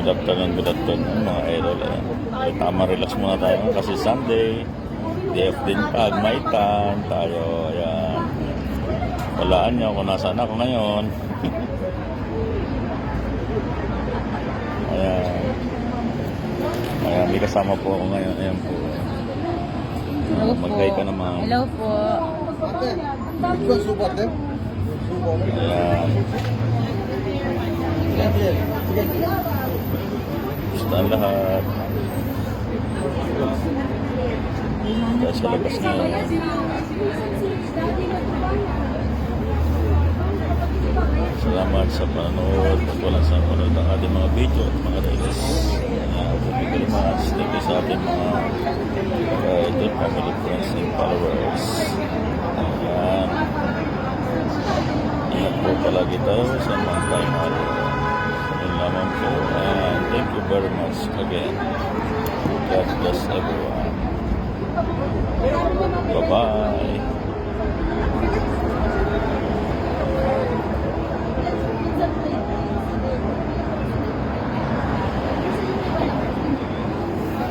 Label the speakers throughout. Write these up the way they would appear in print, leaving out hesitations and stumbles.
Speaker 1: Good afternoon mga idol. Eh, tama, relax muna tayo kasi Sunday. DF din pag may tan tayo. Ayan. Walaan nyo kung nasaan ako ngayon. Ayan. Ayan, may kasama po ako ngayon. Ayan po. Mag-hi ka naman.
Speaker 2: Hello po.
Speaker 1: Ayan. Gusto ang lahat. Dahil sa labas ngayon. Salamat sa panonood at walang sa panonood ng ating mga video at mga reels. Thank you very much. Thank you sa ating mga family, friends, and followers. Ayan. Ingat po palagi tayo sa mga tayo mahal. Yun lamang po. And thank you very much again. God bless everyone. Bye-bye.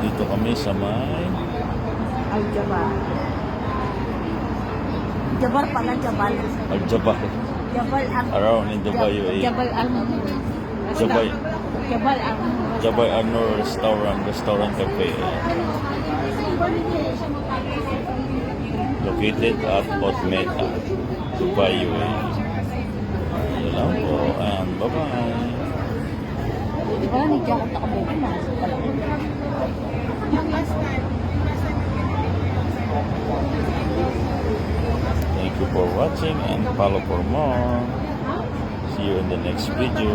Speaker 1: Dito kami sa may
Speaker 2: Al-Jabal. Jabal pala, Jabal.
Speaker 1: Al-Jabal.
Speaker 2: Jabal
Speaker 1: Around in Dubai, UAE.
Speaker 2: Jabal Al-Mamur.
Speaker 1: Jabal.
Speaker 2: Jabal Al-Mamur.
Speaker 1: Jabal Anur Restaurant Cafe. Located at Port Meta, Dubai, UAE. Yun lang po. And bye-bye.
Speaker 2: Wala ni Jacob nakabukin na.
Speaker 1: Thank you for watching and follow for more. See you in the next video.